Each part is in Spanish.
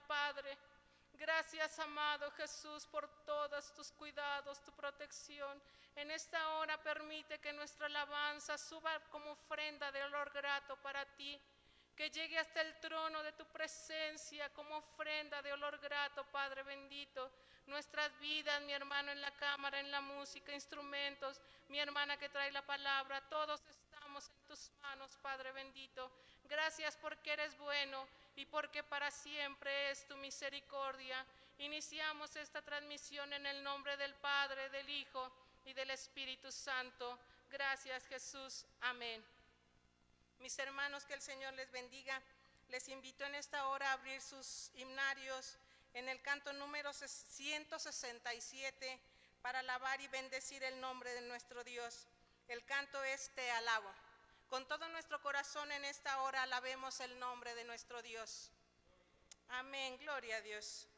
Padre, gracias, amado Jesús, por todos tus cuidados, tu protección. En esta hora permite que nuestra alabanza suba como ofrenda de olor grato para ti, que llegue hasta el trono de tu presencia como ofrenda de olor grato, Padre bendito. Nuestras vidas, mi hermano en la cámara, en la música, instrumentos, mi hermana que trae la palabra, todos estamos en tus manos, Padre bendito. Gracias porque eres bueno y porque para siempre es tu misericordia. Iniciamos esta transmisión en el nombre del Padre, del Hijo y del Espíritu Santo. Gracias, Jesús. Amén. Mis hermanos, que el Señor les bendiga. Les invito en esta hora a abrir sus himnarios en el canto número 167 para alabar y bendecir el nombre de nuestro Dios. El canto es Te alabo. Con todo nuestro corazón en esta hora alabemos el nombre de nuestro Dios. Amén, gloria a Dios.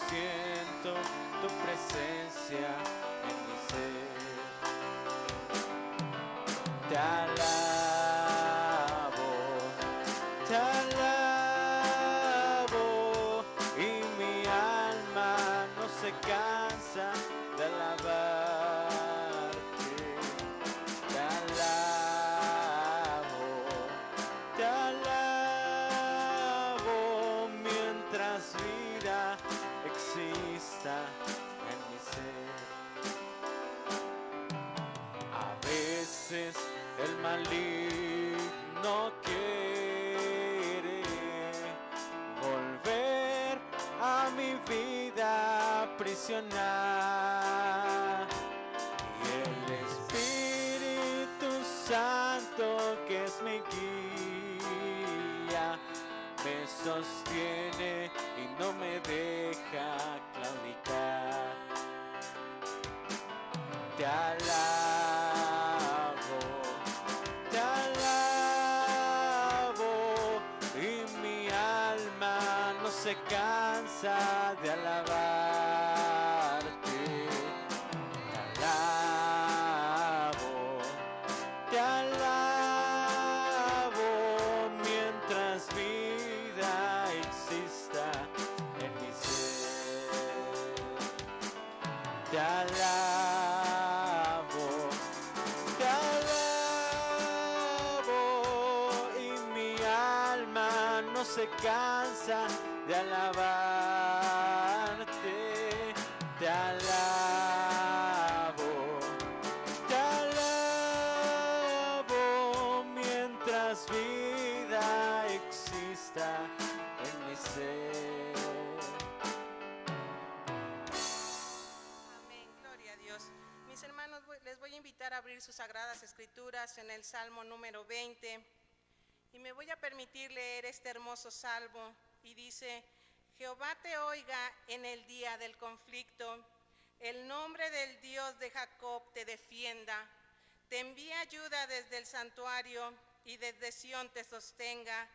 Siento tu presencia en mi ser. Te alabo y mi alma no se cansa de alabarte. Te alabo mientras vida exista en mi ser. A veces el maligno quiere volver a mi vida aprisionar, y el Espíritu Santo, que es mi guía, me sostiene y no me deja claudicar. Te alabo y mi alma no se cansa de alabarte. Te alabo mientras vivo te alabo, te alabo, y mi alma no se cansa de alabarte, te alabo, mientras vida exista en mi ser. Amén, gloria a Dios. Mis hermanos, les voy a invitar a abrir sus sagradas escrituras en el Salmo número 20 y me voy a permitir leer este hermoso salmo y dice: Jehová te oiga en el día del conflicto, el nombre del Dios de Jacob te defienda, te envíe ayuda desde el santuario y desde Sión te sostenga,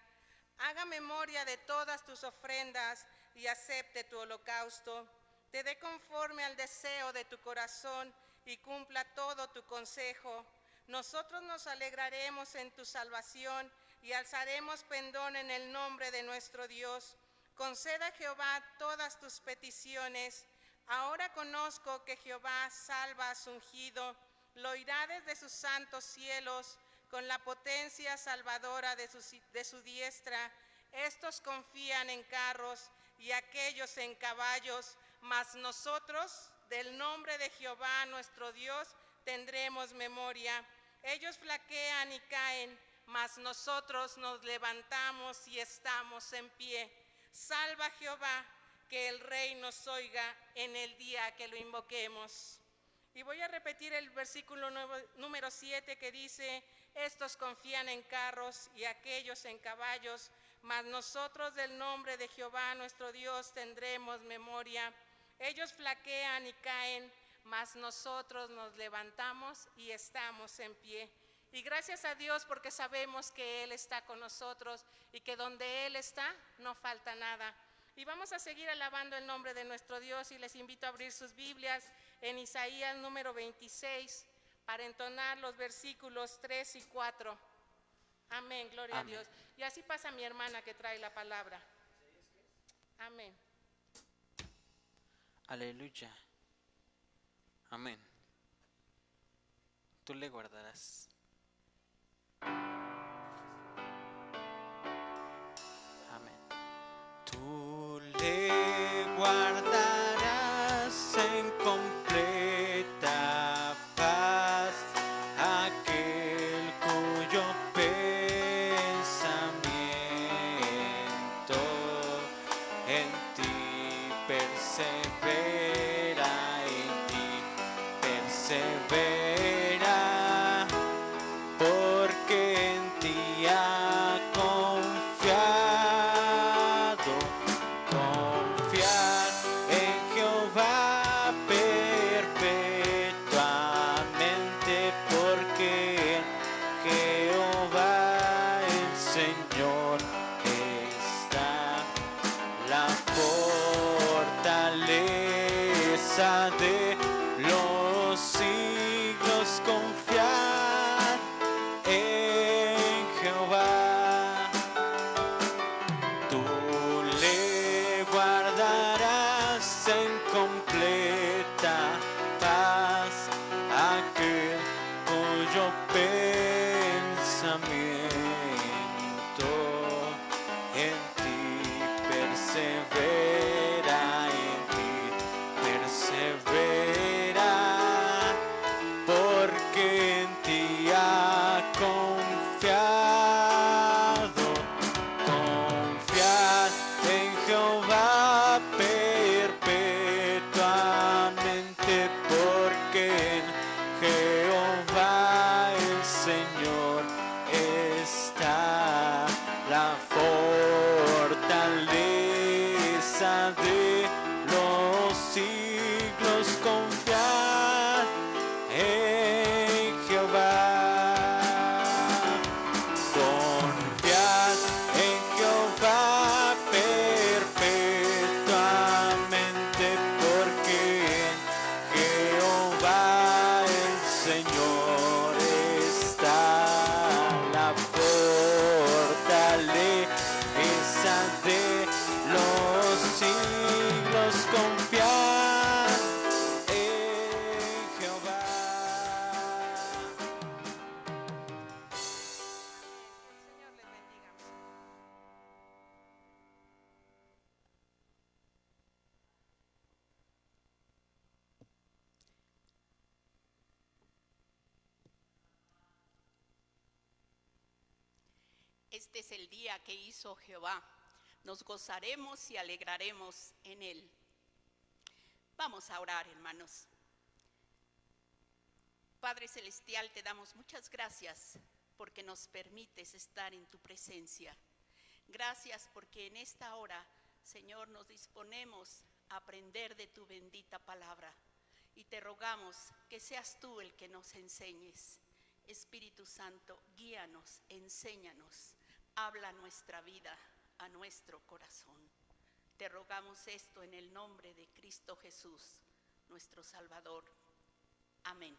haga memoria de todas tus ofrendas y acepte tu holocausto, te dé conforme al deseo de tu corazón y cumpla todo tu consejo. Nosotros nos alegraremos en tu salvación y alzaremos pendón en el nombre de nuestro Dios. Conceda a Jehová todas tus peticiones. Ahora conozco que Jehová salva a su ungido, lo oirá desde sus santos cielos, con la potencia salvadora de su diestra. Estos confían en carros y aquellos en caballos, mas nosotros del nombre de Jehová nuestro Dios tendremos memoria. Ellos flaquean y caen, mas nosotros nos levantamos y estamos en pie. Salva Jehová, que el Rey nos oiga en el día que lo invoquemos. Y voy a repetir el versículo número 7 que dice: estos confían en carros y aquellos en caballos, mas nosotros del nombre de Jehová nuestro Dios tendremos memoria. Ellos flaquean y caen, mas nosotros nos levantamos y estamos en pie. Y gracias a Dios porque sabemos que Él está con nosotros y que donde Él está no falta nada. Y vamos a seguir alabando el nombre de nuestro Dios y les invito a abrir sus Biblias en Isaías número 26 para entonar los versículos 3 y 4. Amén, gloria Amén. a Dios. Y así pasa mi hermana que trae la palabra. Amén. Aleluya. Amén. Tú le guardarás. Amén. Tú le guardarás en completa paz aquel cuyo pensamiento en ti persevera, porque en ti ha confiado. Confiar en Jehová perpetuamente, porque en Jehová el Señor está la fortaleza de los siglos. Confiar en Jehová. Tú le guardarás en completa paz aquel cuyo pensamiento en ti persevera, porque en ti ha confiado. Confiad en Jehová perpetuamente, porque en Jehová el Señor está la fortaleza de los siglos. Confiad en Jehová. Confiad en Jehová perpetuamente, porque en Jehová el Señor está la fortaleza de los siglos. Confiad Este es el día que hizo Jehová. Nos gozaremos y alegraremos en él. Vamos a orar, hermanos. Padre Celestial, te damos muchas gracias porque nos permites estar en tu presencia. Gracias porque en esta hora, Señor, nos disponemos a aprender de tu bendita palabra. Y te rogamos que seas tú el que nos enseñes. Espíritu Santo, guíanos, enséñanos, habla nuestra vida, a nuestro corazón. Te rogamos esto en el nombre de Cristo Jesús, nuestro Salvador. Amén.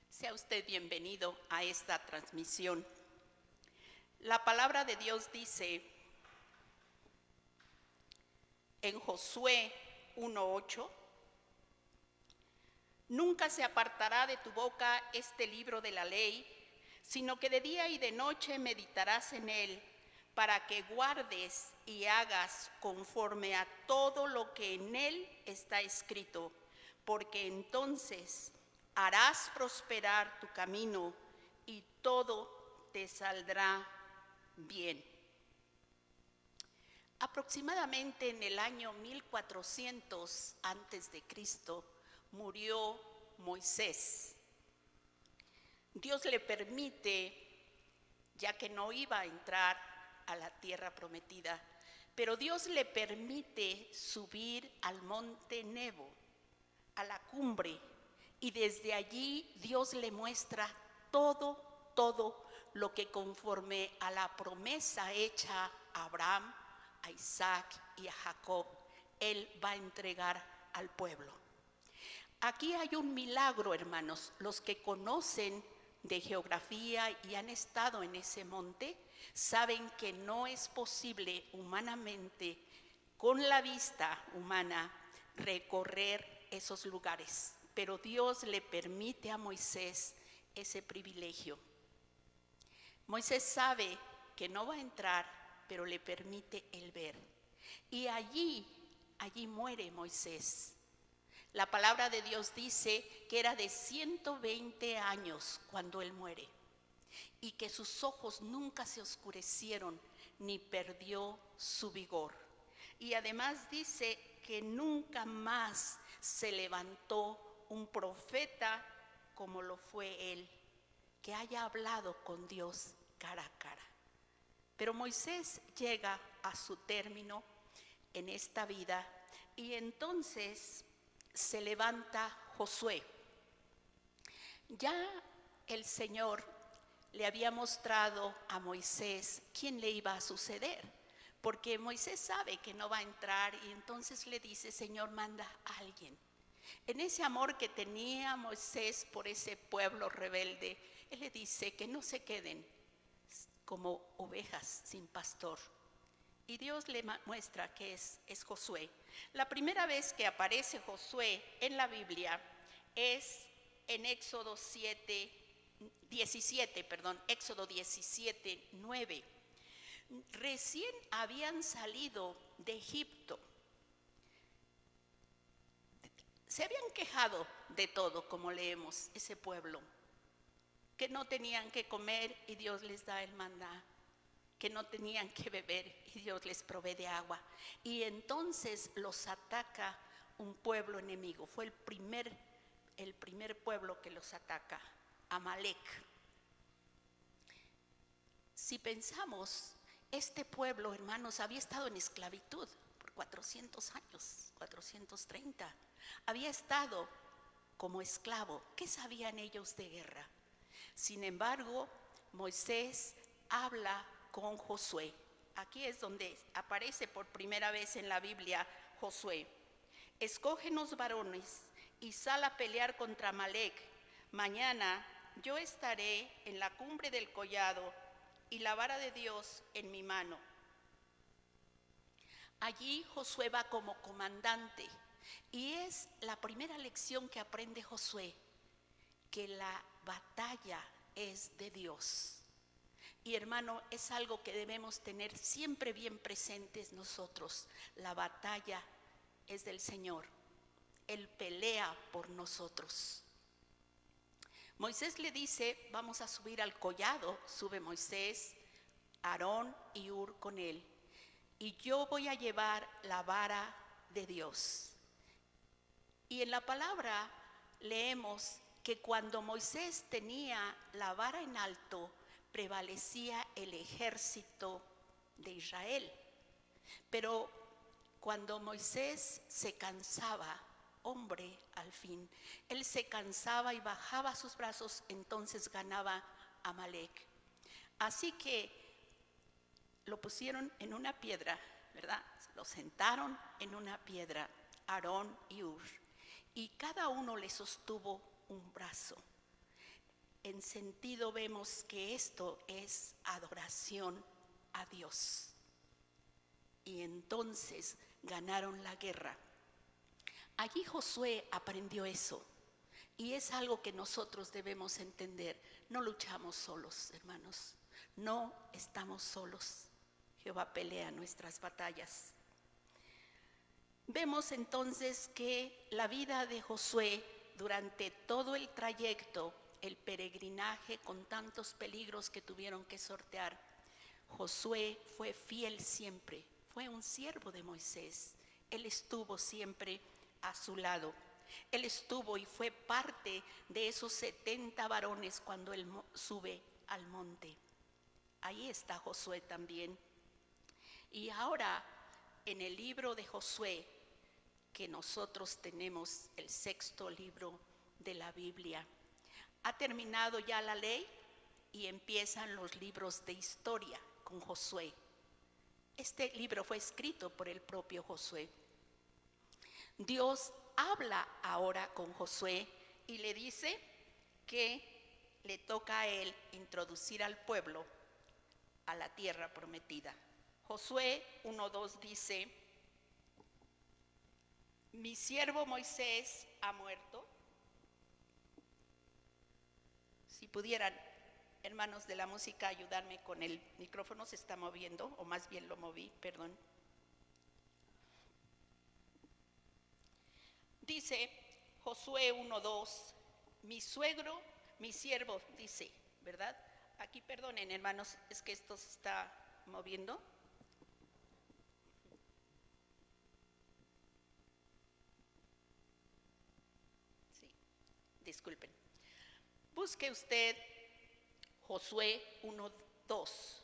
Sea usted bienvenido a esta transmisión. La palabra de Dios dice en Josué 1:8: nunca se apartará de tu boca este libro de la ley, sino que de día y de noche meditarás en él, para que guardes y hagas conforme a todo lo que en él está escrito, porque entonces harás prosperar tu camino y todo te saldrá bien. Aproximadamente en el año 1400 a.C. murió Moisés. Dios le permite, ya que no iba a entrar a la tierra prometida, pero Dios le permite subir al monte Nebo, a la cumbre, y desde allí Dios le muestra todo lo que conforme a la promesa hecha a Abraham, a Isaac y a Jacob, él va a entregar al pueblo. Aquí hay un milagro, hermanos. Los que conocen de geografía y han estado en ese monte saben que no es posible humanamente, con la vista humana, recorrer esos lugares, pero Dios le permite a Moisés ese privilegio. Moisés sabe que no va a entrar, pero le permite el ver. Y allí muere Moisés. La palabra de Dios dice que era de 120 años cuando él muere, y que sus ojos nunca se oscurecieron ni perdió su vigor. Y además dice que nunca más se levantó un profeta como lo fue él, que haya hablado con Dios cara a cara. Pero Moisés llega a su término en esta vida, y entonces se levanta Josué. Ya el Señor le había mostrado a Moisés quién le iba a suceder, porque Moisés sabe que no va a entrar, y entonces le dice: Señor, manda a alguien. En ese amor que tenía Moisés por ese pueblo rebelde, él le dice que no se queden como ovejas sin pastor. Y Dios le muestra que es Josué. La primera vez que aparece Josué en la Biblia es en Éxodo 17:9. Recién habían salido de Egipto. Se habían quejado de todo, como leemos, ese pueblo, que no tenían que comer y Dios les da el maná, que no tenían que beber y Dios les provee de agua. Y entonces los ataca un pueblo enemigo. Fue el primer pueblo que los ataca, Amalek. Si pensamos, este pueblo, hermanos, había estado en esclavitud por 400 años, 430. Había estado como esclavo. ¿Qué sabían ellos de guerra? Sin embargo, Moisés habla con Josué. Aquí es donde aparece por primera vez en la Biblia Josué. Escógenos varones y sal a pelear contra Amalek. Mañana yo estaré en la cumbre del collado y la vara de Dios en mi mano. Allí Josué va como comandante, y es la primera lección que aprende Josué, que la batalla es de Dios. Y hermano, es algo que debemos tener siempre bien presentes nosotros. La batalla es del Señor. Él pelea por nosotros. Moisés le dice: vamos a subir al collado. Sube Moisés, Aarón y Hur con él, y yo voy a llevar la vara de Dios. Y en la palabra leemos que cuando Moisés tenía la vara en alto, prevalecía el ejército de Israel. Pero cuando Moisés se cansaba, hombre al fin, él se cansaba y bajaba sus brazos, entonces ganaba Amalec. Así que lo pusieron en una piedra, ¿verdad? Lo sentaron en una piedra, Aarón y Hur, y cada uno le sostuvo un brazo. En sentido vemos que esto es adoración a Dios. Y entonces ganaron la guerra. Allí Josué aprendió eso. Y es algo que nosotros debemos entender. No luchamos solos, hermanos. No estamos solos. Jehová pelea nuestras batallas. Vemos entonces que la vida de Josué durante todo el trayecto, el peregrinaje con tantos peligros que tuvieron que sortear, Josué fue fiel siempre, fue un siervo de Moisés. Él estuvo siempre a su lado. Él estuvo y fue parte de esos 70 varones cuando él sube al monte. Ahí está Josué también. Y ahora, en el libro de Josué, que nosotros tenemos el 6º libro de la Biblia, ha terminado ya la ley y empiezan los libros de historia con Josué. Este libro fue escrito por el propio Josué. Dios habla ahora con Josué y le dice que le toca a él introducir al pueblo a la tierra prometida. Josué 1:2 dice: mi siervo Moisés ha muerto. Si pudieran, hermanos de la música, ayudarme con el micrófono, se está moviendo, o más bien lo moví, perdón. Dice Josué 1:2, mi siervo, dice, ¿verdad? Aquí perdonen, hermanos, es que esto se está moviendo. Sí, disculpen. Busque usted Josué 1:2.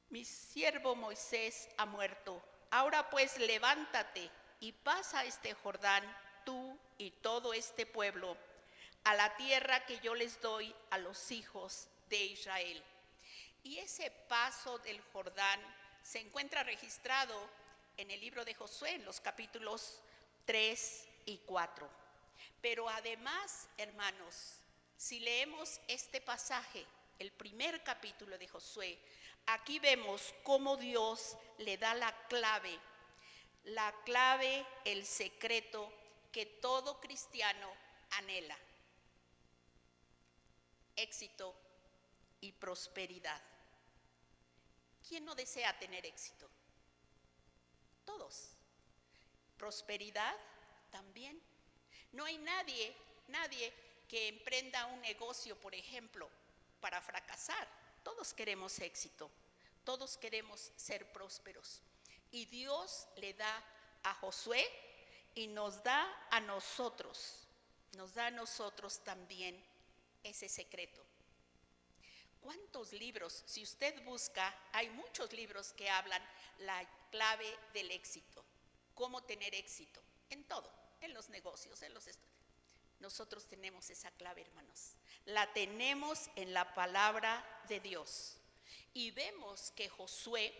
Mi siervo Moisés ha muerto. Ahora pues levántate y pasa este Jordán, tú y todo este pueblo, a la tierra que yo les doy a los hijos de Israel. Y ese paso del Jordán se encuentra registrado en el libro de Josué, en los capítulos 3 y 4. Pero además, hermanos, si leemos este pasaje, el primer capítulo de Josué, aquí vemos cómo Dios le da la clave, el secreto que todo cristiano anhela: éxito y prosperidad. ¿Quién no desea tener éxito? Todos. Prosperidad también. No hay nadie que emprenda un negocio, por ejemplo, para fracasar. Todos queremos éxito, todos queremos ser prósperos. Y Dios le da a Josué y nos da a nosotros también ese secreto. ¿Cuántos libros? Si usted busca, hay muchos libros que hablan la clave del éxito, cómo tener éxito, en todo, en los negocios, en los estudios. Nosotros tenemos esa clave, hermanos. La tenemos en la palabra de Dios. Y vemos que Josué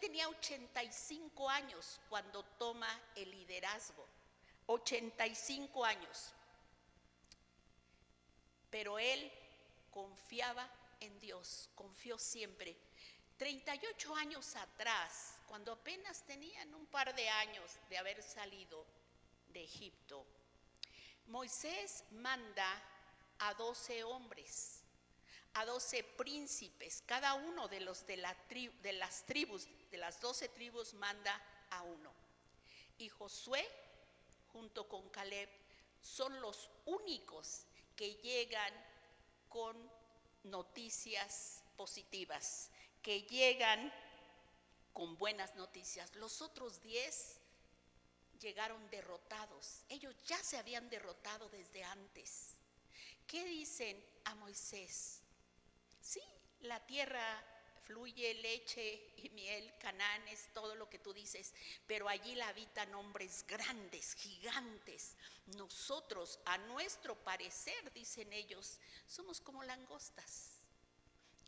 tenía 85 años cuando toma el liderazgo. 85 años. Pero él confiaba en Dios, confió siempre. 38 años atrás, cuando apenas tenían un par de años de haber salido de Egipto, Moisés manda a 12 hombres, a 12 príncipes, cada uno de las tribus, de las 12 tribus manda a uno. Y Josué, junto con Caleb, son los únicos que llegan con noticias positivas, que llegan con buenas noticias. Los otros 10 llegaron derrotados. Ellos ya se habían derrotado desde antes. ¿Qué dicen a Moisés? Sí, la tierra fluye leche y miel, Canaán es todo lo que tú dices, pero allí la habitan hombres grandes, gigantes. Nosotros, a nuestro parecer, dicen ellos, somos como langostas.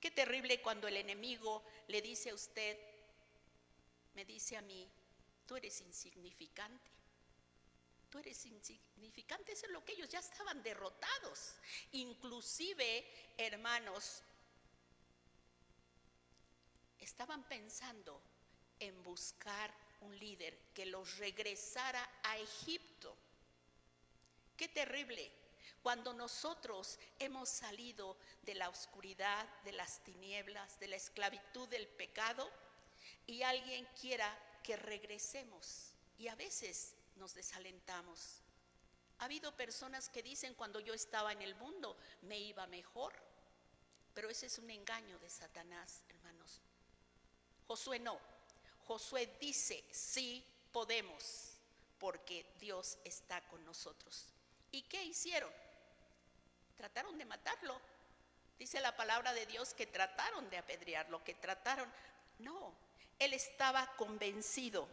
Qué terrible cuando el enemigo le dice a usted, me dice a mí, tú eres insignificante. Tú eres insignificante, eso es lo que ellos ya estaban derrotados. Inclusive, hermanos, estaban pensando en buscar un líder que los regresara a Egipto. Qué terrible cuando nosotros hemos salido de la oscuridad, de las tinieblas, de la esclavitud del pecado, y alguien quiera que regresemos, y a veces nos desalentamos. Ha habido personas que dicen, cuando yo estaba en el mundo me iba mejor, pero ese es un engaño de Satanás, hermanos. Josué no. Josué dice, sí podemos, porque Dios está con nosotros. ¿Y qué hicieron? Trataron de matarlo. Dice la palabra de Dios que trataron de apedrearlo, que trataron. No, él estaba convencido,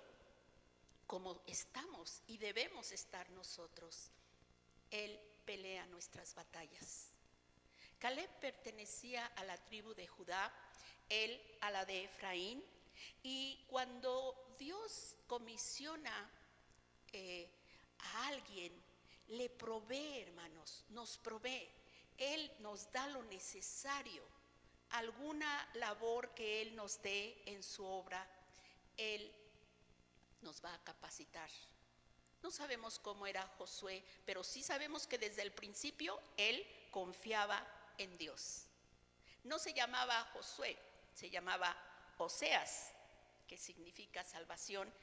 como estamos y debemos estar nosotros. Él pelea nuestras batallas. Caleb pertenecía a la tribu de Judá, él a la de Efraín, y cuando Dios comisiona a alguien, le provee, hermanos, nos provee. Él nos da lo necesario, alguna labor que Él nos dé en su obra, Él nos va a capacitar. No sabemos cómo era Josué, pero sí sabemos que desde el principio él confiaba en Dios. No se llamaba Josué, se llamaba Oseas, que significa salvación,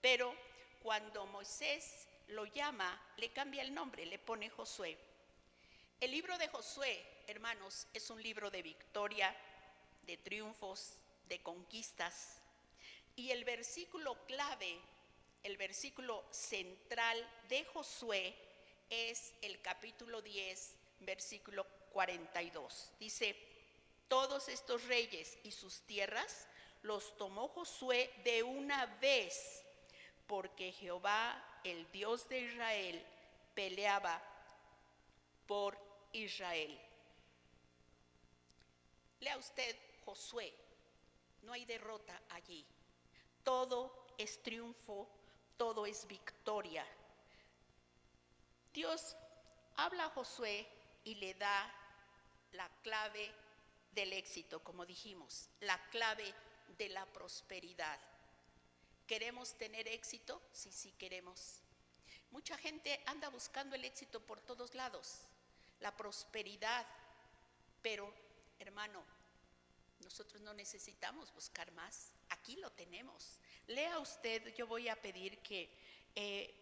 pero cuando Moisés lo llama, le cambia el nombre, le pone Josué. El libro de Josué, hermanos, es un libro de victoria, de triunfos, de conquistas. Y el versículo clave, el versículo central de Josué es el capítulo 10, versículo 42. Dice, todos estos reyes y sus tierras los tomó Josué de una vez, porque Jehová, el Dios de Israel, peleaba por Israel. Lea usted Josué, no hay derrota allí. Todo es triunfo, todo es victoria. Dios habla a Josué y le da la clave del éxito, como dijimos, la clave de la prosperidad. ¿Queremos tener éxito? Sí, sí queremos. Mucha gente anda buscando el éxito por todos lados, la prosperidad, pero, hermano, nosotros no necesitamos buscar más, aquí lo tenemos. Lea usted, yo voy a pedir que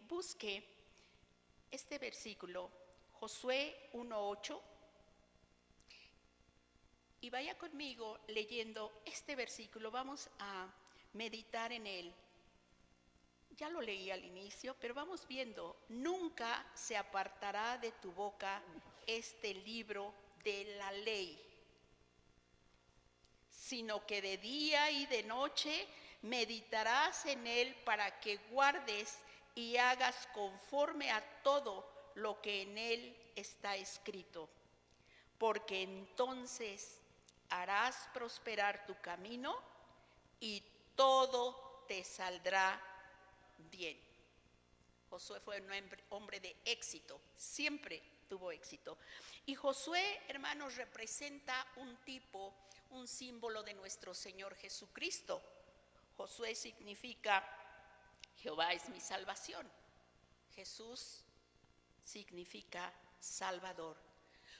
busque este versículo, Josué 1:8, y vaya conmigo leyendo este versículo, vamos a meditar en él. Ya lo leí al inicio, pero vamos viendo, nunca se apartará de tu boca este libro de la ley, sino que de día y de noche meditarás en él para que guardes y hagas conforme a todo lo que en él está escrito, porque entonces harás prosperar tu camino y todo te saldrá bien. Josué fue un hombre de éxito, siempre tuvo éxito. Y Josué, hermanos, representa un tipo, un símbolo de nuestro Señor Jesucristo. Josué significa Jehová es mi salvación. Jesús significa Salvador.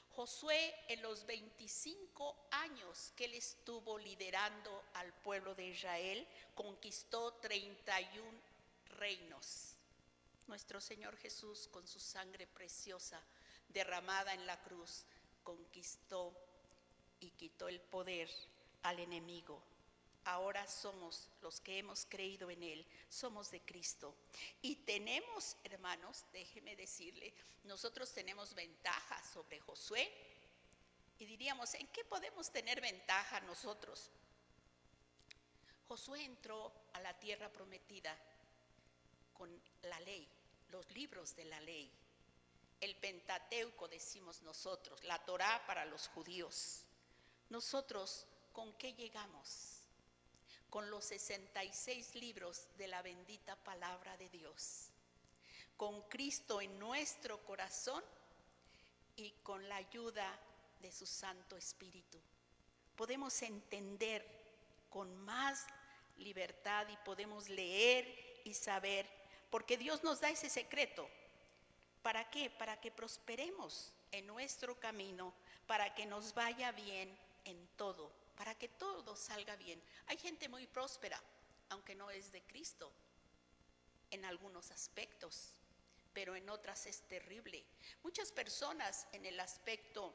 Josué, en los 25 años que él estuvo liderando al pueblo de Israel, conquistó 31 reinos. Nuestro Señor Jesús, con su sangre preciosa derramada en la cruz, conquistó y quitó el poder al enemigo. Ahora somos los que hemos creído en Él, somos de Cristo. Y tenemos, hermanos, déjeme decirle, nosotros tenemos ventaja sobre Josué. Y diríamos, ¿en qué podemos tener ventaja nosotros? Josué entró a la tierra prometida con la ley, los libros de la ley. El Pentateuco, decimos nosotros, la Torá para los judíos. Nosotros, ¿con qué llegamos? Con los 66 libros de la bendita palabra de Dios. Con Cristo en nuestro corazón y con la ayuda de su Santo Espíritu. Podemos entender con más libertad y podemos leer y saber, porque Dios nos da ese secreto. ¿Para qué? Para que prosperemos en nuestro camino, para que nos vaya bien en todo, para que todo salga bien. Hay gente muy próspera, aunque no es de Cristo, en algunos aspectos, pero en otras es terrible. Muchas personas en el aspecto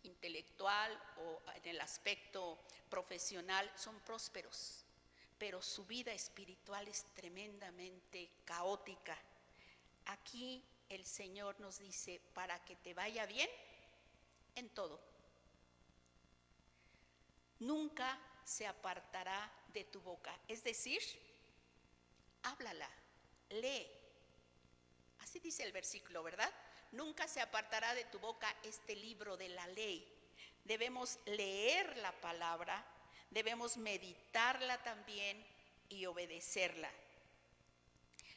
intelectual o en el aspecto profesional son prósperos, pero su vida espiritual es tremendamente caótica. Aquí el Señor nos dice, para que te vaya bien en todo. Nunca se apartará de tu boca. Es decir, háblala, lee. Así dice el versículo, ¿verdad? Nunca se apartará de tu boca este libro de la ley. Debemos leer la palabra, debemos meditarla también y obedecerla.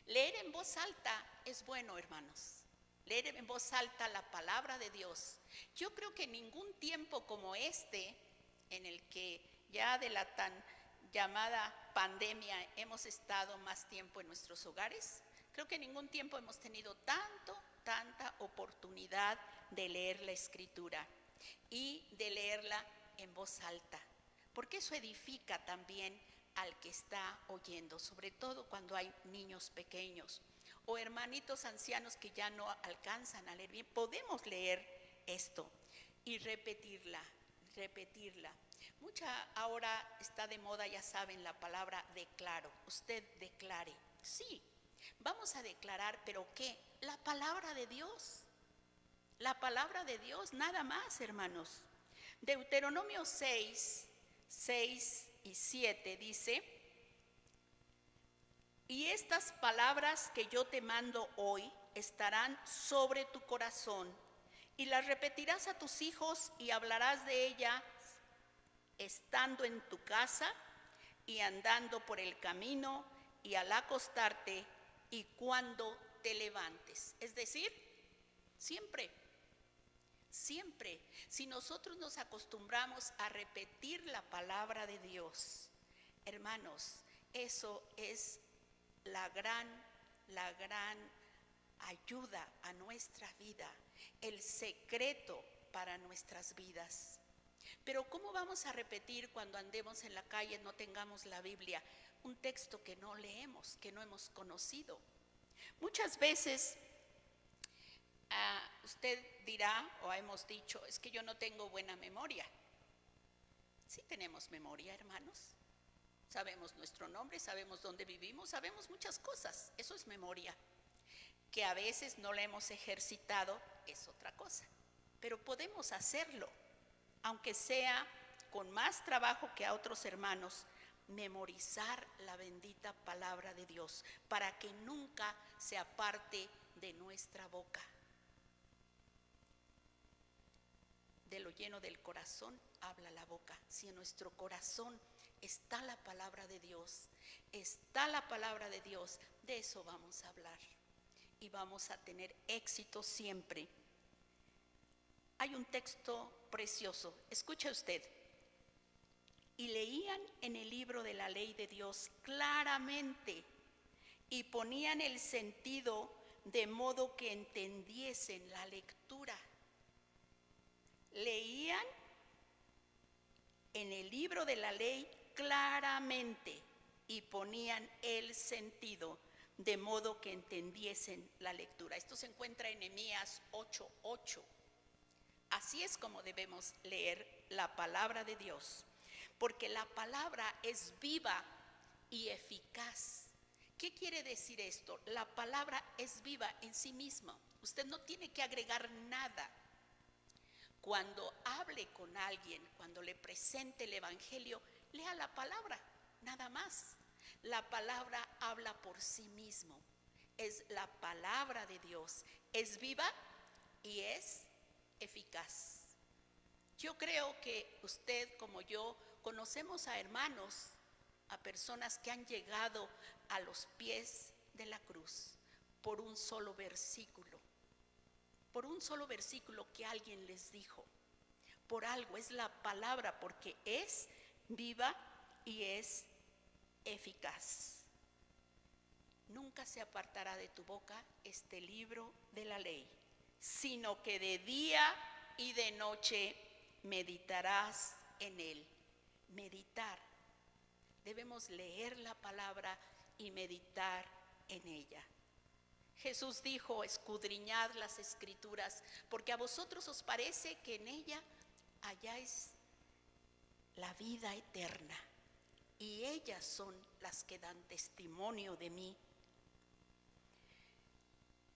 Leer en voz alta es bueno, hermanos. Leer en voz alta la palabra de Dios. Yo creo que ningún tiempo como este, en el que ya de la tan llamada pandemia hemos estado más tiempo en nuestros hogares, creo que ningún tiempo hemos tenido tanta oportunidad de leer la Escritura y de leerla en voz alta, porque eso edifica también al que está oyendo, sobre todo cuando hay niños pequeños o hermanitos ancianos que ya no alcanzan a leer bien. Podemos leer esto y repetirla. Ahora está de moda, ya saben, la palabra declaro. Usted declare. Sí, vamos a declarar, ¿pero qué? La palabra de Dios. La palabra de Dios, nada más, hermanos. Deuteronomio 6 y 7 dice: y estas palabras que yo te mando hoy estarán sobre tu corazón, y las repetirás a tus hijos y hablarás de ellas estando en tu casa y andando por el camino y al acostarte y cuando te levantes. Es decir, siempre. Si nosotros nos acostumbramos a repetir la palabra de Dios, hermanos, eso es la gran ayuda a nuestra vida, el secreto para nuestras vidas. Pero ¿cómo vamos a repetir cuando andemos en la calle, no tengamos la Biblia? Un texto que no leemos, que no hemos conocido. Muchas veces usted dirá, o hemos dicho, es que yo no tengo buena memoria. Sí tenemos memoria, hermanos. Sabemos nuestro nombre, sabemos dónde vivimos, sabemos muchas cosas. Eso es memoria. Que a veces no la hemos ejercitado es otra cosa. Pero podemos hacerlo, aunque sea con más trabajo que a otros hermanos, memorizar la bendita palabra de Dios para que nunca se aparte de nuestra boca. De lo lleno del corazón habla la boca. Si en nuestro corazón está la palabra de Dios, de eso vamos a hablar y vamos a tener éxito siempre. Hay un texto precioso, escuche usted. Y leían en el libro de la ley de Dios claramente y ponían el sentido de modo que entendiesen la lectura. Leían en el libro de la ley claramente y ponían el sentido de modo que entendiesen la lectura. Esto se encuentra en Nehemías 8:8. Así es como debemos leer la palabra de Dios. porque la palabra es viva y eficaz. ¿Qué quiere decir esto? La palabra es viva en sí misma. Usted no tiene que agregar nada. Cuando hable con alguien, cuando le presente el evangelio, lea la palabra, nada más. La palabra habla por sí mismo. Es la palabra de Dios. Es viva y es eficaz. Yo creo que usted como yo conocemos a hermanos, a personas que han llegado a los pies de la cruz por un solo versículo que alguien les dijo. Por algo es la palabra, porque es viva y es eficaz. Nunca se apartará de tu boca este libro de la ley, sino que de día y de noche meditarás en él. Meditar. Debemos leer la palabra y meditar en ella. Jesús dijo: escudriñad las escrituras, porque a vosotros os parece que en ella halláis la vida eterna, y ellas son las que dan testimonio de mí.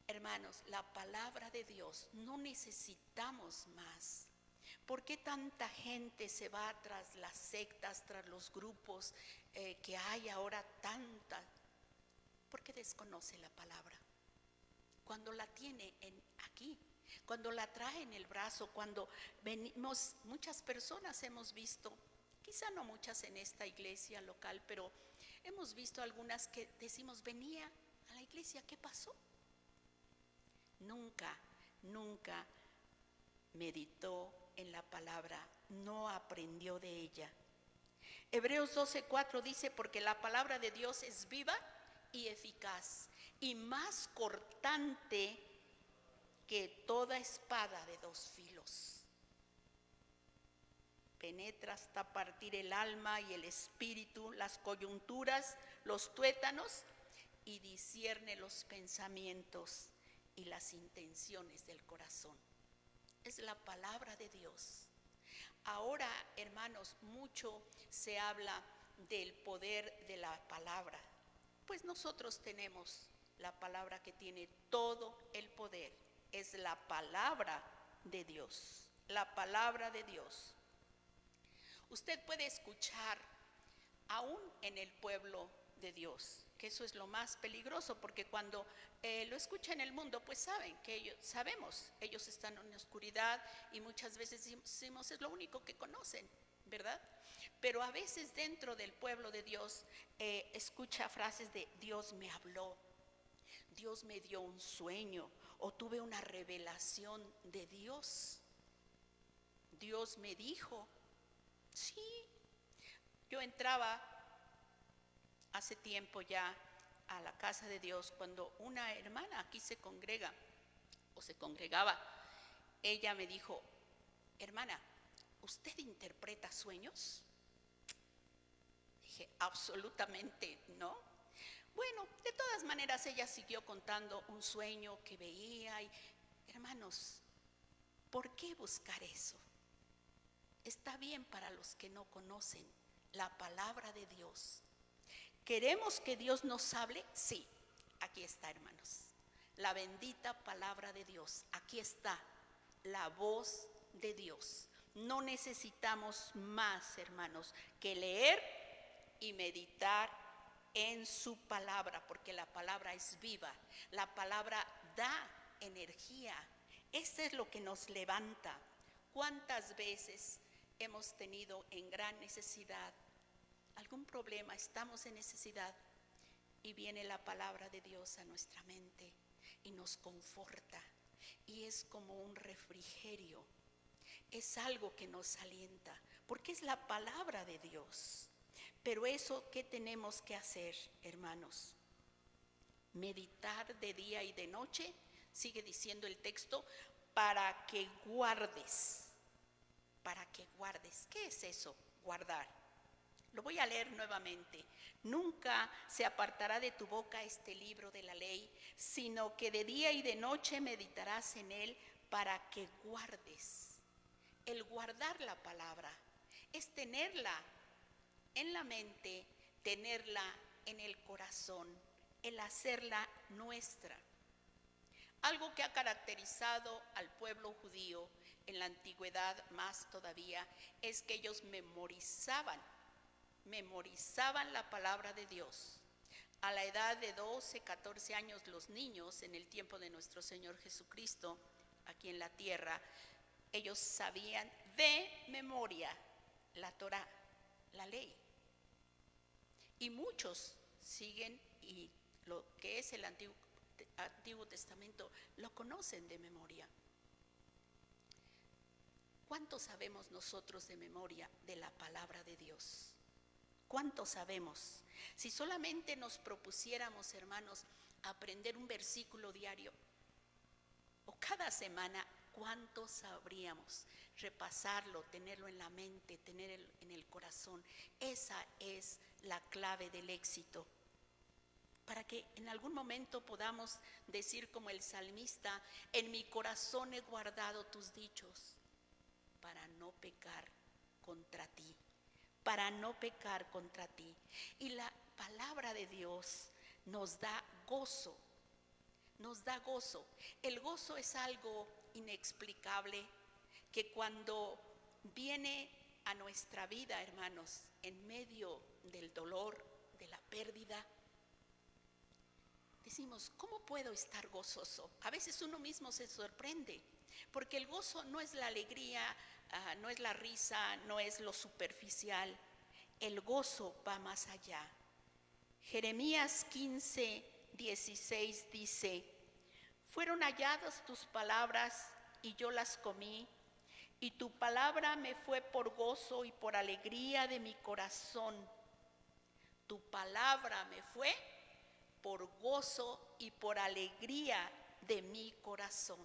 Hermanos, la palabra de Dios, no necesitamos más. ¿Por qué tanta gente se va tras las sectas, tras los grupos que hay ahora tanta? Porque desconoce la palabra. Cuando la tiene aquí, cuando la trae en el brazo, cuando venimos, muchas personas hemos visto, quizá no muchas en esta iglesia local, pero hemos visto algunas que decimos: venía a la iglesia, ¿qué pasó? Nunca meditó en la palabra, no aprendió de ella. Hebreos 12:4 dice: porque la palabra de Dios es viva y eficaz, y más cortante que toda espada de dos filos. Penetra hasta partir el alma y el espíritu, las coyunturas, los tuétanos, y discierne los pensamientos y las intenciones del corazón. Es la palabra de Dios. Ahora, hermanos, mucho se habla del poder de la palabra. Pues nosotros tenemos la palabra que tiene todo el poder. Es la palabra de Dios. La palabra de Dios. Usted puede escuchar aún en el pueblo de Dios, que eso es lo más peligroso, porque cuando lo escucha en el mundo, pues sabemos, ellos están en la oscuridad y muchas veces decimos: es lo único que conocen, ¿verdad? Pero a veces dentro del pueblo de Dios escucha frases de: Dios me habló, Dios me dio un sueño, o tuve una revelación de Dios. Dios me dijo. Sí, yo entraba hace tiempo ya a la casa de Dios cuando una hermana aquí se congrega o se congregaba. Ella me dijo: hermana, ¿usted interpreta sueños? Dije: absolutamente no. Bueno, de todas maneras ella siguió contando un sueño que veía. Y, hermanos, ¿por qué buscar eso? Está bien para los que no conocen la palabra de Dios. ¿Queremos que Dios nos hable? Sí, aquí está, hermanos. La bendita palabra de Dios. Aquí está la voz de Dios. No necesitamos más, hermanos, que leer y meditar en su palabra, porque la palabra es viva. La palabra da energía. Esto es lo que nos levanta. ¿Cuántas veces hemos tenido en gran necesidad algún problema, estamos en necesidad, y viene la palabra de Dios a nuestra mente y nos conforta, y es como un refrigerio, es algo que nos alienta, porque es la palabra de Dios? Pero eso, ¿qué tenemos que hacer, hermanos? Meditar de día y de noche, sigue diciendo el texto, para que guardes. Para que guardes. ¿Qué es eso? Guardar. Lo voy a leer nuevamente. Nunca se apartará de tu boca este libro de la ley, sino que de día y de noche meditarás en él para que guardes. El guardar la palabra es tenerla en la mente, tenerla en el corazón, el hacerla nuestra. Algo que ha caracterizado al pueblo judío en la antigüedad más todavía es que ellos memorizaban la palabra de Dios. A la edad de 12, 14 años, los niños, en el tiempo de nuestro Señor Jesucristo, aquí en la tierra, ellos sabían de memoria la Torá, la ley. Y muchos siguen, y lo que es el Antiguo Testamento lo conocen de memoria. ¿Cuánto sabemos nosotros de memoria de la palabra de Dios? ¿Cuánto sabemos? Si solamente nos propusiéramos, hermanos, aprender un versículo diario o cada semana, ¿cuánto sabríamos? Repasarlo, tenerlo en la mente, tenerlo en el corazón. Esa es la clave del éxito. Para que en algún momento podamos decir como el salmista: en mi corazón he guardado tus dichos para no pecar contra ti, para no pecar contra ti. Y la palabra de Dios nos da gozo, nos da gozo. El gozo es algo inexplicable que cuando viene a nuestra vida, hermanos, en medio del dolor, de la pérdida, decimos, ¿cómo puedo estar gozoso? A veces uno mismo se sorprende, porque el gozo no es la alegría, no es la risa, no es lo superficial. El gozo va más allá. Jeremías 15, 16 dice: fueron halladas tus palabras y yo las comí, y tu palabra me fue por gozo y por alegría de mi corazón. Tu palabra me fue por gozo y por alegría de mi corazón.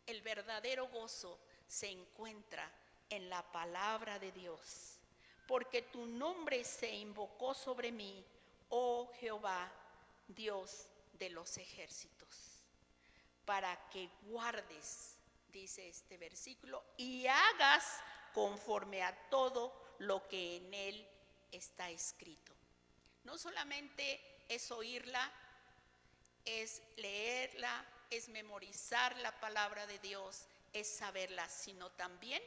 El verdadero gozo se encuentra en la palabra de Dios, porque tu nombre se invocó sobre mí, oh Jehová, Dios de los ejércitos, para que guardes, dice este versículo, y hagas conforme a todo lo que en él está escrito. No solamente es oírla, es leerla, es memorizar la palabra de Dios, es saberla, sino también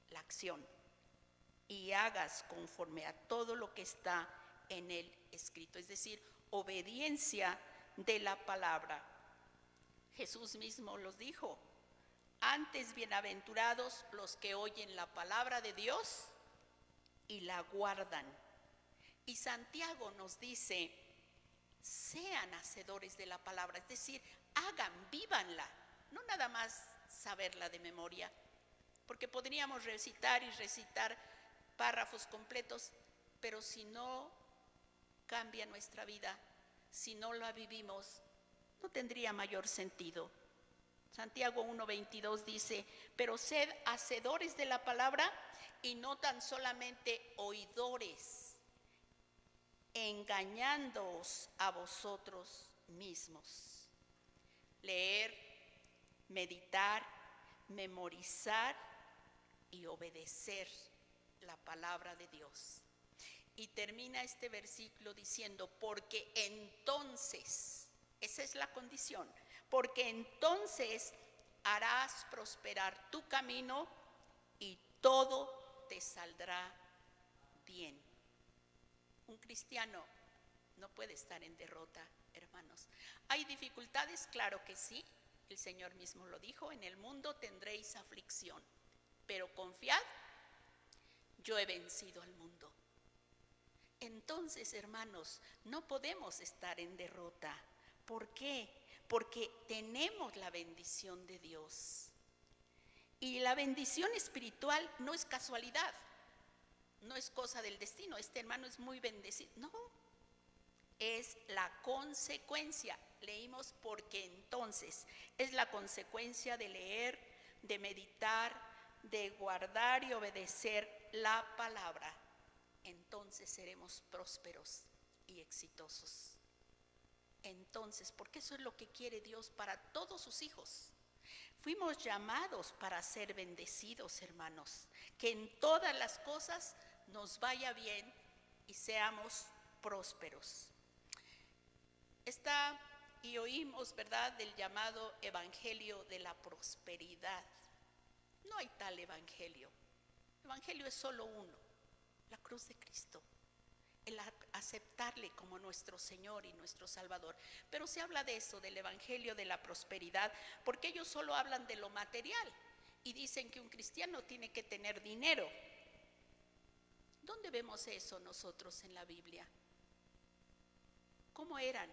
la acción. Y hagas conforme a todo lo que está en él escrito, es decir, obediencia de la palabra. Jesús mismo los dijo: antes bienaventurados los que oyen la palabra de Dios y la guardan. Y Santiago nos dice: sean hacedores de la palabra, es decir, hagan, vívanla, no nada más saberla de memoria, porque podríamos recitar y recitar párrafos completos, pero si no cambia nuestra vida, si no la vivimos, no tendría mayor sentido. Santiago 1:22 dice: pero sed hacedores de la palabra y no tan solamente oidores, engañándoos a vosotros mismos. Leer, meditar, memorizar y obedecer la palabra de Dios. Y termina este versículo diciendo: porque entonces, esa es la condición, porque entonces harás prosperar tu camino y todo te saldrá bien. Un cristiano no puede estar en derrota, hermanos. ¿Hay dificultades? Claro que sí. El Señor mismo lo dijo: en el mundo tendréis aflicción, pero confiad, yo he vencido al mundo. Entonces, hermanos, no podemos estar en derrota. ¿Por qué? Porque tenemos la bendición de Dios. Y la bendición espiritual no es casualidad, no es cosa del destino. Este hermano es muy bendecido. No, es la consecuencia. Leímos porque entonces. Es la consecuencia de leer, de meditar, de guardar y obedecer la palabra. Entonces seremos prósperos y exitosos. Entonces, porque eso es lo que quiere Dios para todos sus hijos. Fuimos llamados para ser bendecidos, hermanos. Que en todas las cosas nos vaya bien y seamos prósperos. Y oímos, ¿verdad?, del llamado evangelio de la prosperidad. No hay tal evangelio. El evangelio es solo uno, la cruz de Cristo. El aceptarle como nuestro Señor y nuestro Salvador. Pero se habla de eso, del evangelio de la prosperidad, porque ellos solo hablan de lo material y dicen que un cristiano tiene que tener dinero. ¿Dónde vemos eso nosotros en la Biblia? ¿Cómo eran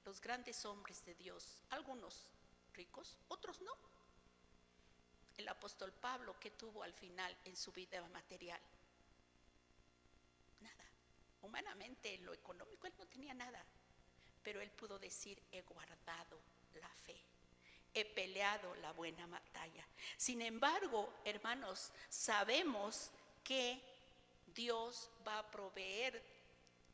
los grandes hombres de Dios? Algunos ricos, otros no. El apóstol Pablo, ¿qué tuvo al final en su vida material? Nada. Humanamente, en lo económico, él no tenía nada. Pero él pudo decir, he guardado la fe. He peleado la buena batalla. Sin embargo, hermanos, sabemos que Dios va a proveer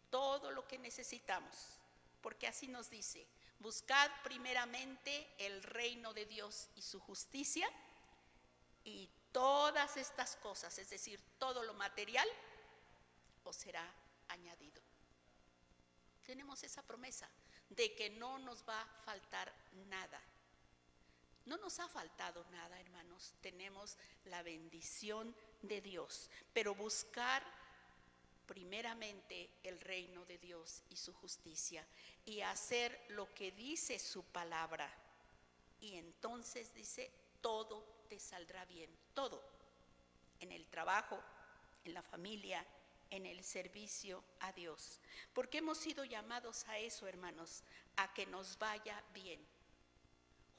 todo lo que necesitamos. Porque así nos dice, buscad primeramente el reino de Dios y su justicia, y todas estas cosas, es decir, todo lo material, os será añadido. Tenemos esa promesa de que no nos va a faltar nada. No nos ha faltado nada, hermanos. Tenemos la bendición de Dios, pero buscar primeramente el reino de Dios y su justicia y hacer lo que dice su palabra. Y entonces dice, todo te saldrá bien, todo. En el trabajo, en la familia, en el servicio a Dios. Porque hemos sido llamados a eso, hermanos, a que nos vaya bien.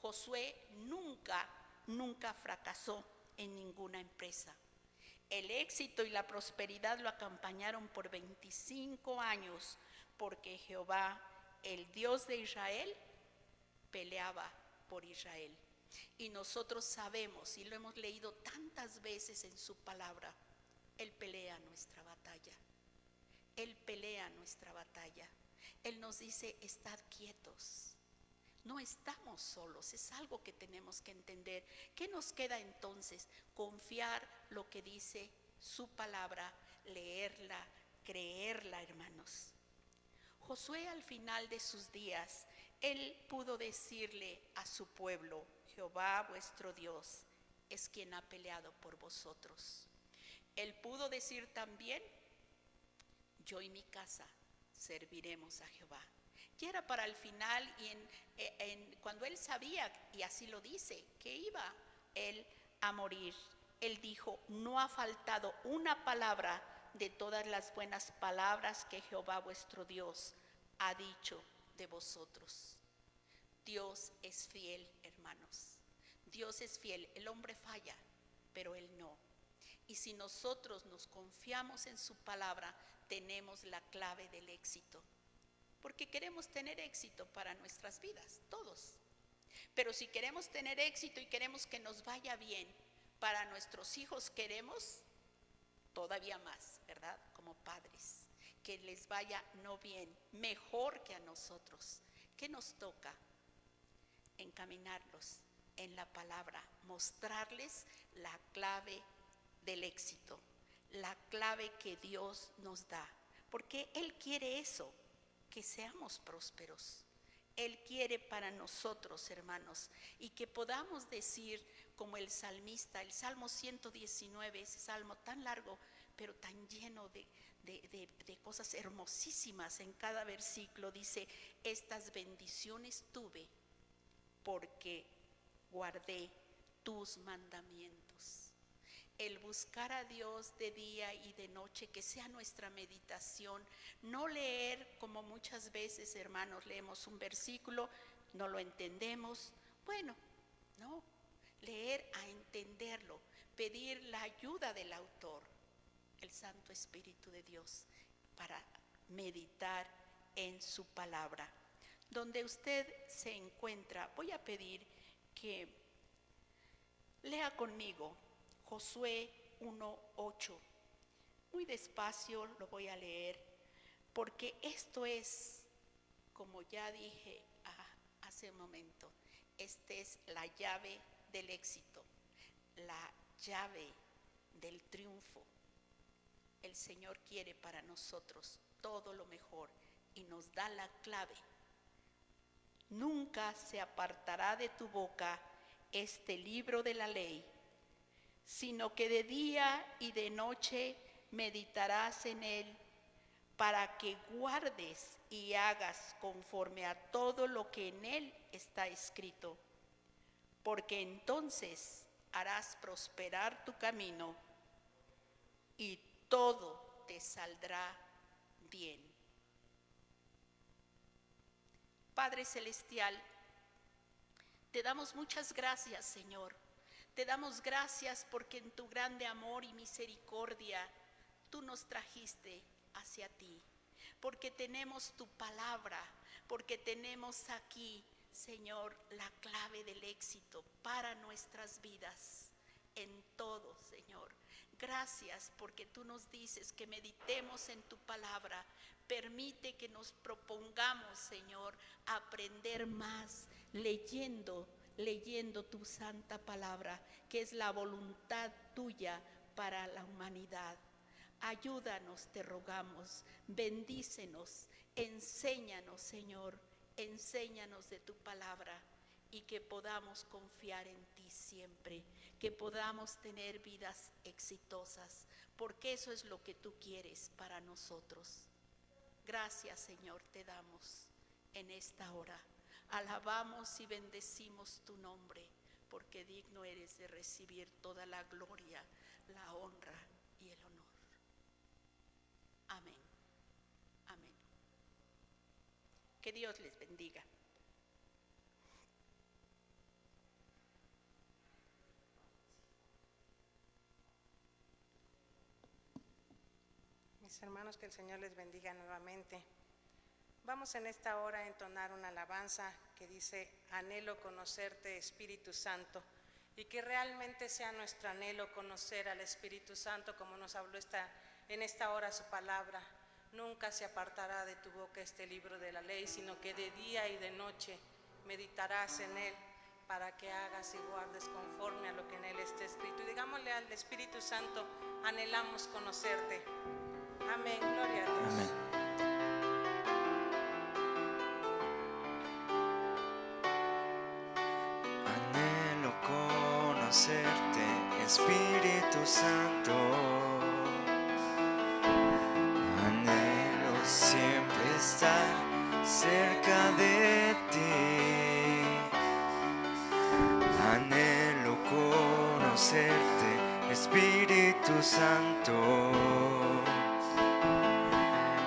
Josué nunca fracasó en ninguna empresa. El éxito y la prosperidad lo acompañaron por 25 años, porque Jehová, el Dios de Israel, peleaba por Israel. Y nosotros sabemos, y lo hemos leído tantas veces en su palabra, Él pelea nuestra batalla. Él pelea nuestra batalla. Él nos dice, estad quietos. No estamos solos, es algo que tenemos que entender. ¿Qué nos queda entonces? Confiar lo que dice su palabra, leerla, creerla, hermanos. Josué, al final de sus días, él pudo decirle a su pueblo, Jehová vuestro Dios es quien ha peleado por vosotros. Él pudo decir también, yo y mi casa serviremos a Jehová. Y era para el final, y cuando él sabía, y así lo dice, que iba él a morir, él dijo, no ha faltado una palabra de todas las buenas palabras que Jehová vuestro Dios ha dicho de vosotros. Dios es fiel, hermanos. Dios es fiel. El hombre falla, pero Él no. Y si nosotros nos confiamos en su palabra, tenemos la clave del éxito. Porque queremos tener éxito para nuestras vidas, todos. Pero si queremos tener éxito y queremos que nos vaya bien, para nuestros hijos queremos todavía más, ¿verdad? Como padres, que les vaya no bien, mejor que a nosotros. ¿Qué nos toca? Encaminarlos en la palabra, mostrarles la clave del éxito, la clave que Dios nos da, porque Él quiere eso, que seamos prósperos. Él quiere para nosotros, hermanos, y que podamos decir como el salmista, el Salmo 119, ese salmo tan largo, pero tan lleno de cosas hermosísimas en cada versículo, dice, estas bendiciones tuve porque guardé tus mandamientos. El buscar a Dios de día y de noche, que sea nuestra meditación, no leer como muchas veces, hermanos, leemos un versículo, no lo entendemos, bueno, no, leer a entenderlo, pedir la ayuda del autor, el Santo Espíritu de Dios, para meditar en su palabra. Donde usted se encuentra, voy a pedir que lea conmigo Josué 1:8. Muy despacio lo voy a leer, porque esto es, como ya dije hace un momento, esta es la llave del éxito, la llave del triunfo. El Señor quiere para nosotros todo lo mejor y nos da la clave. Nunca se apartará de tu boca este libro de la ley, sino que de día y de noche meditarás en él, para que guardes y hagas conforme a todo lo que en él está escrito, porque entonces harás prosperar tu camino y todo te saldrá bien. Padre Celestial, te damos muchas gracias, Señor. Te damos gracias porque en tu grande amor y misericordia tú nos trajiste hacia ti, porque tenemos tu palabra, porque tenemos aquí, Señor, la clave del éxito para nuestras vidas en todo, Señor. Gracias porque tú nos dices que meditemos en tu palabra. Permite que nos propongamos, Señor, aprender más leyendo tu santa palabra, que es la voluntad tuya para la humanidad. Ayúdanos, te rogamos, bendícenos, enséñanos, Señor, enséñanos de tu palabra y que podamos confiar en ti siempre, que podamos tener vidas exitosas, porque eso es lo que tú quieres para nosotros. Gracias, Señor, te damos en esta hora. Alabamos y bendecimos tu nombre, porque digno eres de recibir toda la gloria, la honra y el honor. Amén. Amén. Que Dios les bendiga. Mis hermanos, que el Señor les bendiga nuevamente. Vamos en esta hora a entonar una alabanza que dice: anhelo conocerte, Espíritu Santo, y que realmente sea nuestro anhelo conocer al Espíritu Santo, como nos habló en esta hora su palabra. Nunca se apartará de tu boca este libro de la ley, sino que de día y de noche meditarás en él, para que hagas y guardes conforme a lo que en él está escrito. Y digámosle al Espíritu Santo: anhelamos conocerte. Amén, gloria a Dios. Amén. Anhelo conocerte, Espíritu Santo. Anhelo siempre estar cerca de ti. Anhelo conocerte, Espíritu Santo.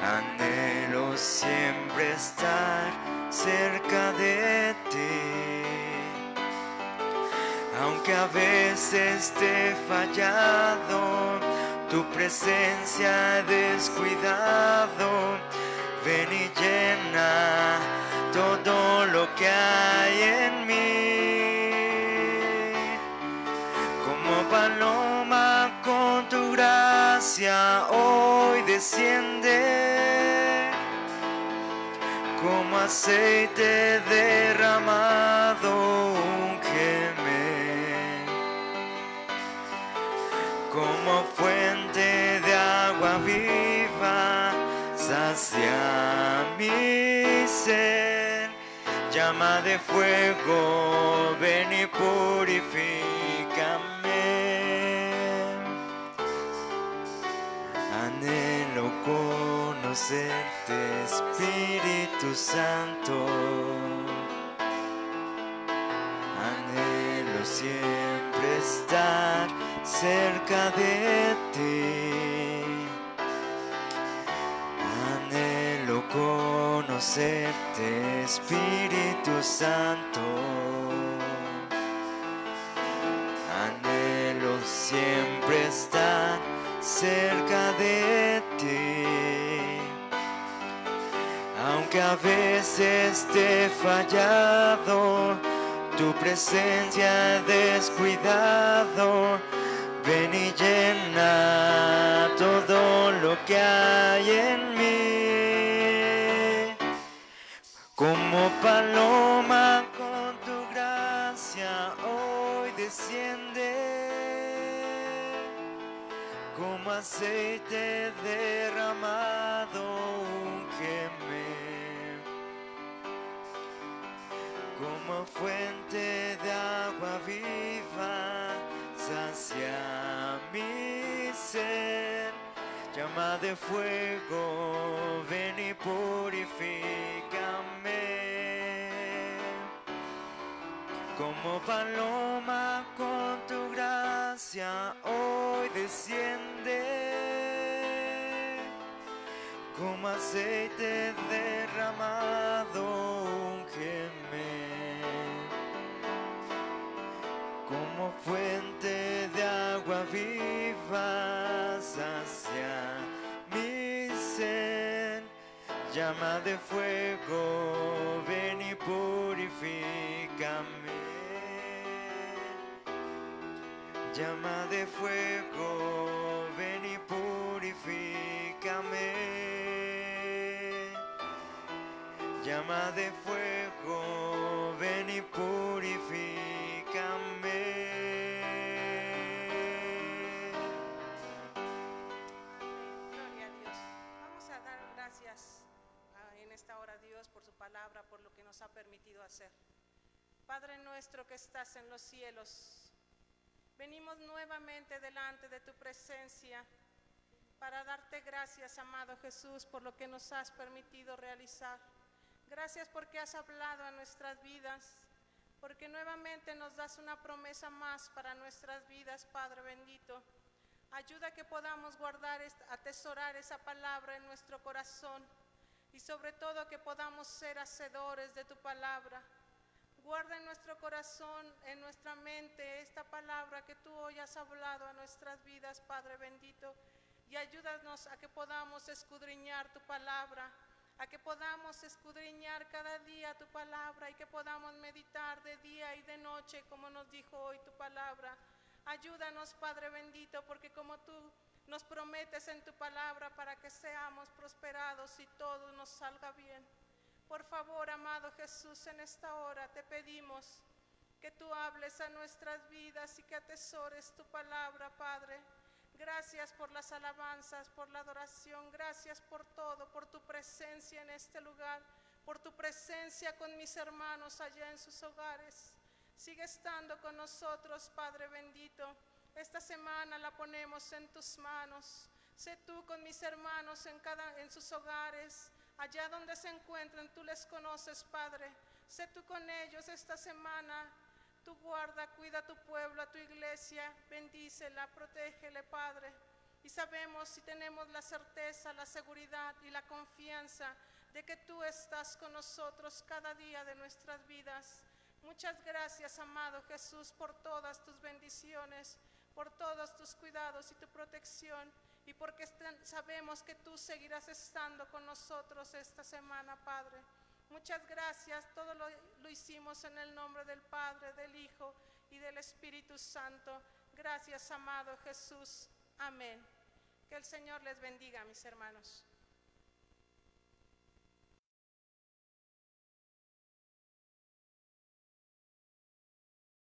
Anhelo siempre estar cerca de ti. Aunque a veces te he fallado, tu presencia he descuidado. Ven y llena todo lo que hay en mí. Como paloma con tu gracia hoy desciende, como aceite derramado, úngeme, como fuente de agua viva, sacia mi ser. Llama de fuego, ven y purifícame. Anhelo conocerte, Espíritu Santo. Anhelo siempre estar cerca de ti. Anhelo conocerte, Espíritu Santo. Anhelo siempre estar cerca de ti. Aunque a veces te he fallado, tu presencia he descuidado. Ven y llena todo lo que hay en mí. Como paloma con tu gracia hoy desciende, como aceite derramado, úngeme. Como fuente de agua viva, sacia mi ser. Llama de fuego, ven y purifícame. Como paloma con tu gracia hoy desciende. Como aceite derramado, úngeme. Como fuente de agua viva, sacia mi ser. Llama de fuego, ven y purifícame. Llama de fuego, ven y purifícame. Llama de fuego, ven y purifícame. Gloria a Dios. Vamos a dar gracias en esta hora a Dios por su palabra, por lo que nos ha permitido hacer. Padre nuestro que estás en los cielos, venimos nuevamente delante de tu presencia para darte gracias, amado Jesús, por lo que nos has permitido realizar. Gracias porque has hablado a nuestras vidas, porque nuevamente nos das una promesa más para nuestras vidas, Padre bendito. Ayuda a que podamos guardar, atesorar esa palabra en nuestro corazón y sobre todo que podamos ser hacedores de tu palabra. Guarda en nuestro corazón, en nuestra mente, esta palabra que tú hoy has hablado a nuestras vidas, Padre bendito, y ayúdanos a que podamos escudriñar tu palabra, a que podamos escudriñar cada día tu palabra y que podamos meditar de día y de noche, como nos dijo hoy tu palabra. Ayúdanos, Padre bendito, porque como tú nos prometes en tu palabra para que seamos prosperados y todo nos salga bien. Por favor, amado Jesús, en esta hora te pedimos que tú hables a nuestras vidas y que atesores tu palabra, Padre. Gracias por las alabanzas, por la adoración, gracias por todo, por tu presencia en este lugar, por tu presencia con mis hermanos allá en sus hogares. Sigue estando con nosotros, Padre bendito. Esta semana la ponemos en tus manos. Sé tú con mis hermanos en sus hogares, allá donde se encuentren, tú les conoces, Padre. Sé tú con ellos esta semana. Tú guarda, cuida a tu pueblo, a tu iglesia, bendícela, protégele, Padre. Y sabemos y tenemos la certeza, la seguridad y la confianza de que tú estás con nosotros cada día de nuestras vidas. Muchas gracias, amado Jesús, por todas tus bendiciones, por todos tus cuidados y tu protección, y porque sabemos que tú seguirás estando con nosotros esta semana, Padre. Muchas gracias, todo lo hicimos en el nombre del Padre, del Hijo y del Espíritu Santo. Gracias, amado Jesús. Amén. Que el Señor les bendiga, mis hermanos.